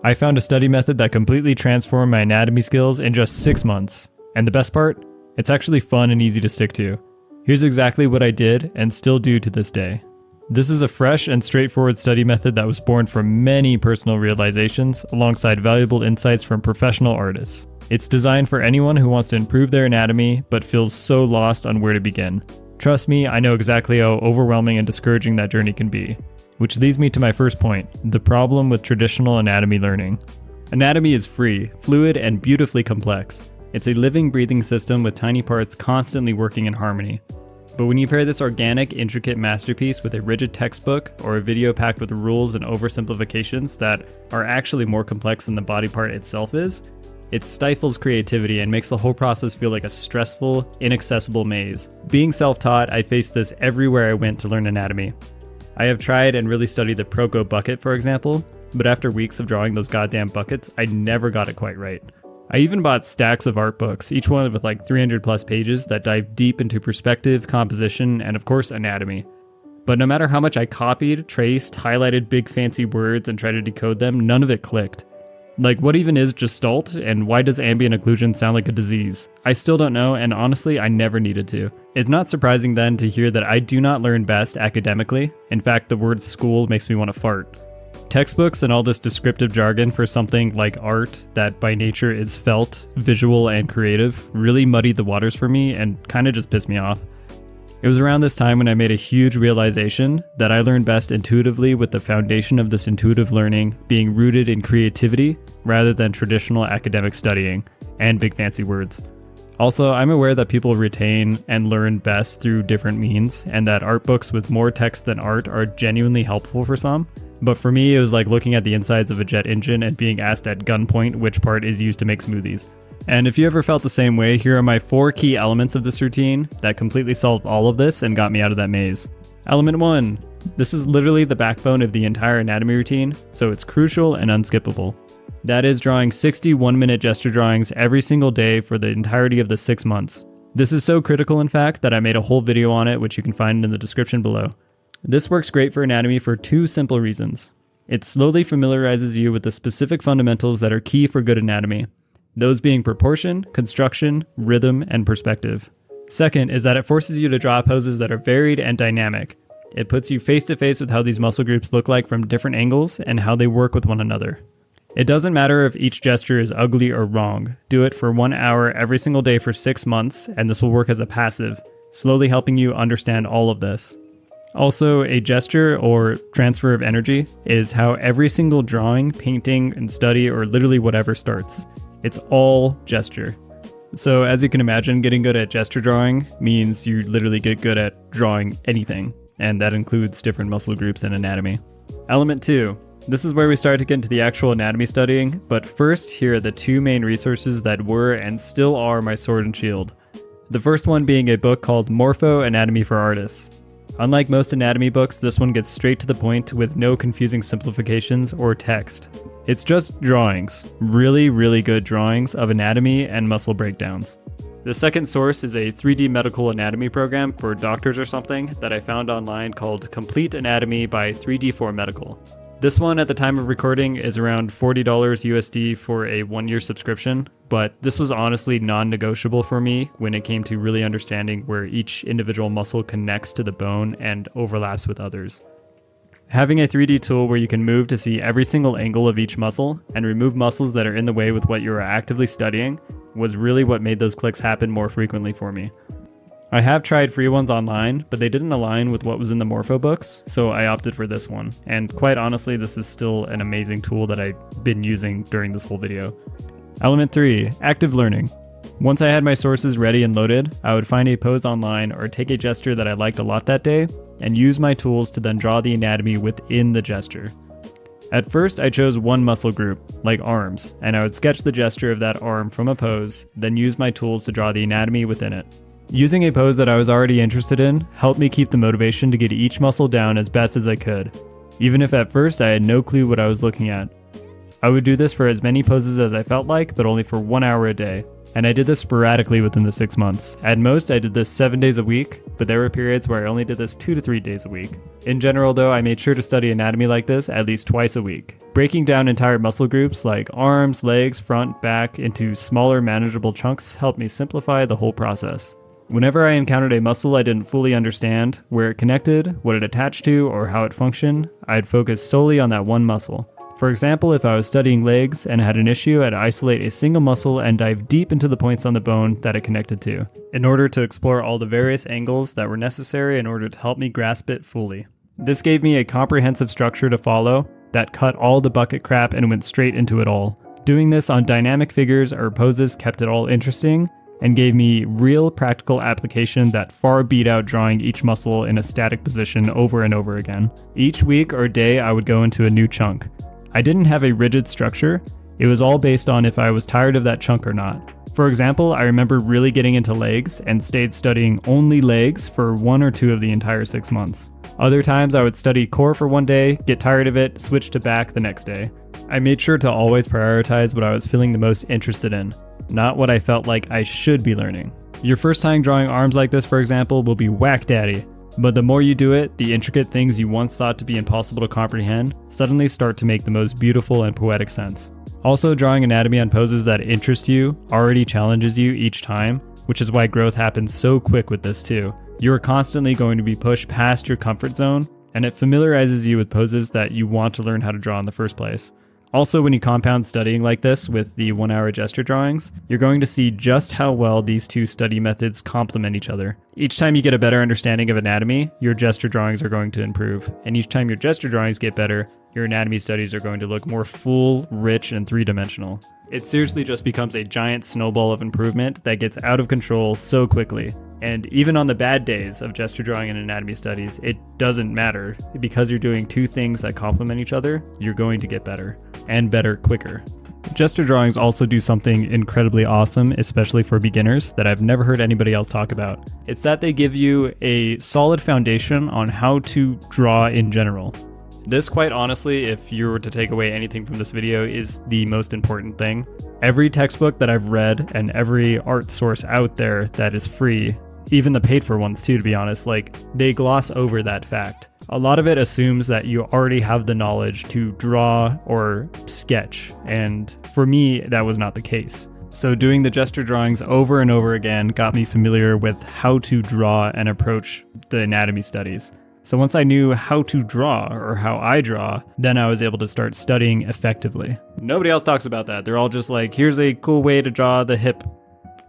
I found a study method that completely transformed my anatomy skills in just 6 months. And the best part? It's actually fun and easy to stick to. Here's exactly what I did and still do to this day. This is a fresh and straightforward study method that was born from many personal realizations alongside valuable insights from professional artists. It's designed for anyone who wants to improve their anatomy but feels so lost on where to begin. Trust me, I know exactly how overwhelming and discouraging that journey can be. Which leads me to my first point, the problem with traditional anatomy learning. Anatomy is free, fluid, and beautifully complex. It's a living, breathing system with tiny parts constantly working in harmony. But when you pair this organic, intricate masterpiece with a rigid textbook or a video packed with rules and oversimplifications that are actually more complex than the body part itself is, it stifles creativity and makes the whole process feel like a stressful, inaccessible maze. Being self-taught, I faced this everywhere I went to learn anatomy. I have tried and really studied the Proco bucket, for example, but after weeks of drawing those goddamn buckets, I never got it quite right. I even bought stacks of art books, each one with like 300 plus pages that dive deep into perspective, composition, and of course anatomy. But no matter how much I copied, traced, highlighted big fancy words, and tried to decode them, none of it clicked. Like, what even is Gestalt, and why does ambient occlusion sound like a disease? I still don't know, and honestly, I never needed to. It's not surprising then to hear that I do not learn best academically. In fact, the word school makes me want to fart. Textbooks and all this descriptive jargon for something like art that by nature is felt, visual, and creative really muddied the waters for me and kind of just pissed me off. It was around this time when I made a huge realization that I learn best intuitively, with the foundation of this intuitive learning being rooted in creativity rather than traditional academic studying and big fancy words. Also, I'm aware that people retain and learn best through different means, and that art books with more text than art are genuinely helpful for some. But for me, it was like looking at the insides of a jet engine and being asked at gunpoint which part is used to make smoothies. And if you ever felt the same way, here are my 4 key elements of this routine that completely solved all of this and got me out of that maze. Element 1. This is literally the backbone of the entire anatomy routine, so it's crucial and unskippable. That is drawing 60 1-minute gesture drawings every single day for the entirety of the 6 months. This is so critical, in fact, that I made a whole video on it, which you can find in the description below. This works great for anatomy for 2 simple reasons. It slowly familiarizes you with the specific fundamentals that are key for good anatomy. Those being proportion, construction, rhythm, and perspective. Second is that it forces you to draw poses that are varied and dynamic. It puts you face to face with how these muscle groups look like from different angles and how they work with one another. It doesn't matter if each gesture is ugly or wrong. Do it for 1 hour every single day for 6 months, and this will work as a passive, slowly helping you understand all of this. Also, a gesture or transfer of energy is how every single drawing, painting, and study, or literally whatever starts. It's all gesture. So as you can imagine, getting good at gesture drawing means you literally get good at drawing anything, and that includes different muscle groups and anatomy. Element 2. This is where we start to get into the actual anatomy studying, but first, here are the 2 main resources that were and still are my sword and shield. The first one being a book called MORPHO, Anatomy for Artists. Unlike most anatomy books, this one gets straight to the point with no confusing simplifications or text. It's just drawings, really good drawings of anatomy and muscle breakdowns. The second source is a 3D medical anatomy program for doctors or something that I found online called Complete Anatomy by 3D4 Medical. This one at the time of recording is around $40 USD for a 1-year subscription, but this was honestly non-negotiable for me when it came to really understanding where each individual muscle connects to the bone and overlaps with others. Having a 3D tool where you can move to see every single angle of each muscle and remove muscles that are in the way with what you are actively studying was really what made those clicks happen more frequently for me. I have tried free ones online, but they didn't align with what was in the MORPHO books, so I opted for this one. And quite honestly, this is still an amazing tool that I've been using during this whole video. Element 3. Active learning. Once I had my sources ready and loaded, I would find a pose online or take a gesture that I liked a lot that day, and use my tools to then draw the anatomy within the gesture. At first, I chose one muscle group, like arms, and I would sketch the gesture of that arm from a pose, then use my tools to draw the anatomy within it. Using a pose that I was already interested in helped me keep the motivation to get each muscle down as best as I could, even if at first I had no clue what I was looking at. I would do this for as many poses as I felt like, but only for 1 hour a day. and I did this sporadically within the 6 months. At most, I did this 7 days a week, but there were periods where I only did this 2 to 3 days a week. In general though, I made sure to study anatomy like this at least twice a week. Breaking down entire muscle groups like arms, legs, front, back into smaller manageable chunks helped me simplify the whole process. Whenever I encountered a muscle I didn't fully understand, where it connected, what it attached to, or how it functioned, I'd focus solely on that one muscle. For example, if I was studying legs and had an issue, I'd isolate a single muscle and dive deep into the points on the bone that it connected to, in order to explore all the various angles that were necessary in order to help me grasp it fully. This gave me a comprehensive structure to follow that cut all the bucket crap and went straight into it all. Doing this on dynamic figures or poses kept it all interesting, and gave me real practical application that far beat out drawing each muscle in a static position over and over again. Each week or day I would go into a new chunk. I didn't have a rigid structure, it was all based on if I was tired of that chunk or not. For example, I remember really getting into legs and stayed studying only legs for 1 or 2 of the entire 6 months. Other times I would study core for one day, get tired of it, switch to back the next day. I made sure to always prioritize what I was feeling the most interested in, not what I felt like I should be learning. Your first time drawing arms like this, for example, will be whack daddy, but the more you do it, the intricate things you once thought to be impossible to comprehend suddenly start to make the most beautiful and poetic sense. Also, drawing anatomy on poses that interest you already challenges you each time, which is why growth happens so quick with this too. You are constantly going to be pushed past your comfort zone, and it familiarizes you with poses that you want to learn how to draw in the first place. Also, when you compound studying like this with the 1-hour gesture drawings, you're going to see just how well these two study methods complement each other. Each time you get a better understanding of anatomy, your gesture drawings are going to improve, and each time your gesture drawings get better, your anatomy studies are going to look more full, rich, and three-dimensional. It seriously just becomes a giant snowball of improvement that gets out of control so quickly. And even on the bad days of gesture drawing and anatomy studies, it doesn't matter. Because you're doing two things that complement each other, you're going to get better. And better quicker. Gesture drawings also do something incredibly awesome, especially for beginners, that I've never heard anybody else talk about. It's that they give you a solid foundation on how to draw in general. This, quite honestly, if you were to take away anything from this video, is the most important thing. Every textbook that I've read and every art source out there that is free, even the paid for ones too, to be honest, they gloss over that fact. A lot of it assumes that you already have the knowledge to draw or sketch, and for me, that was not the case. So doing the gesture drawings over and over again got me familiar with how to draw and approach the anatomy studies. So once I knew how to draw, or how I draw, then I was able to start studying effectively. Nobody else talks about that. They're all just like, here's a cool way to draw the hip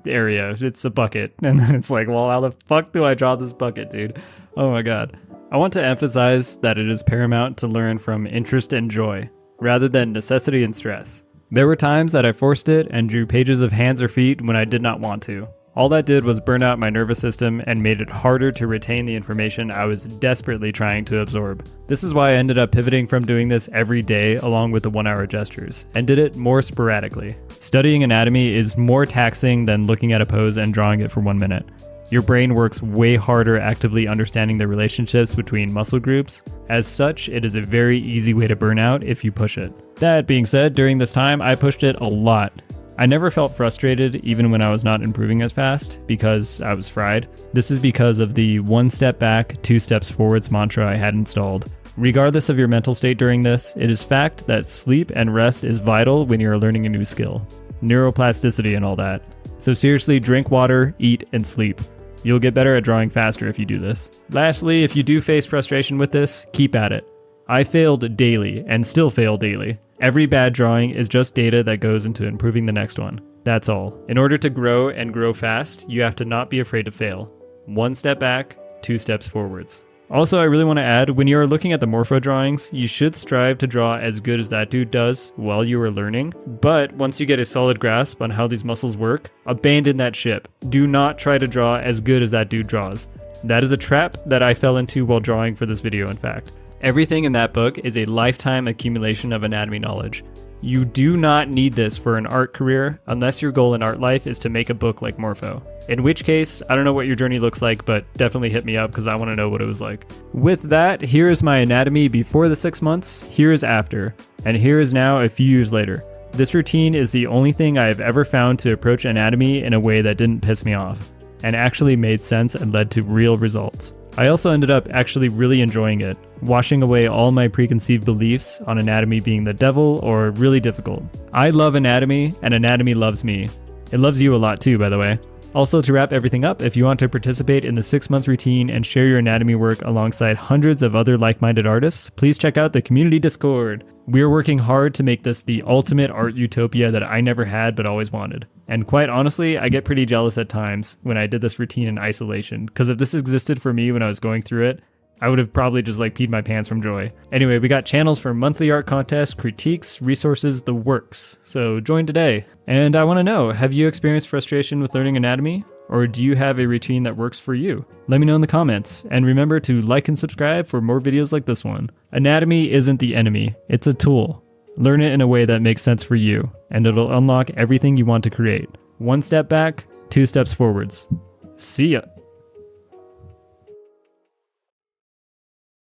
area. It's a bucket. And then it's like, well, how the fuck do I draw this bucket, dude? Oh my god. I want to emphasize that it is paramount to learn from interest and joy, rather than necessity and stress. There were times that I forced it and drew pages of hands or feet when I did not want to. All that did was burn out my nervous system and made it harder to retain the information I was desperately trying to absorb. This is why I ended up pivoting from doing this every day along with the 1-hour gestures, and did it more sporadically. Studying anatomy is more taxing than looking at a pose and drawing it for 1 minute. Your brain works way harder actively understanding the relationships between muscle groups. As such, it is a very easy way to burn out if you push it. That being said, during this time, I pushed it a lot. I never felt frustrated even when I was not improving as fast, because I was fried. This is because of the 1 step back, 2 steps forwards mantra I had installed. Regardless of your mental state during this, it is fact that sleep and rest is vital when you are learning a new skill. Neuroplasticity and all that. So seriously, drink water, eat, and sleep. You'll get better at drawing faster if you do this. Lastly, if you do face frustration with this, keep at it. I failed daily and still fail daily. Every bad drawing is just data that goes into improving the next one. That's all. In order to grow and grow fast, you have to not be afraid to fail. 1 step back, 2 steps forwards. Also, I really want to add, when you are looking at the MORPHO drawings, you should strive to draw as good as that dude does while you are learning. But once you get a solid grasp on how these muscles work, abandon that ship. Do not try to draw as good as that dude draws. That is a trap that I fell into while drawing for this video, in fact. Everything in that book is a lifetime accumulation of anatomy knowledge. You do not need this for an art career unless your goal in art life is to make a book like MORPHO. In which case, I don't know what your journey looks like, but definitely hit me up because I want to know what it was like. With that, here is my anatomy before the 6 months, here is after, and here is now a few years later. This routine is the only thing I have ever found to approach anatomy in a way that didn't piss me off, and actually made sense and led to real results. I also ended up actually really enjoying it, washing away all my preconceived beliefs on anatomy being the devil or really difficult. I love anatomy, and anatomy loves me. It loves you a lot too, by the way. Also, to wrap everything up, if you want to participate in the 6-month routine and share your anatomy work alongside hundreds of other like-minded artists, please check out the community Discord. We are working hard to make this the ultimate art utopia that I never had but always wanted. And quite honestly, I get pretty jealous at times when I did this routine in isolation, because if this existed for me when I was going through it, I would have probably just peed my pants from joy. Anyway, we got channels for monthly art contests, critiques, resources, the works. So join today. And I want to know, have you experienced frustration with learning anatomy? Or do you have a routine that works for you? Let me know in the comments. And remember to like and subscribe for more videos like this one. Anatomy isn't the enemy, it's a tool. Learn it in a way that makes sense for you, and it'll unlock everything you want to create. 1 step back, 2 steps forwards. See ya.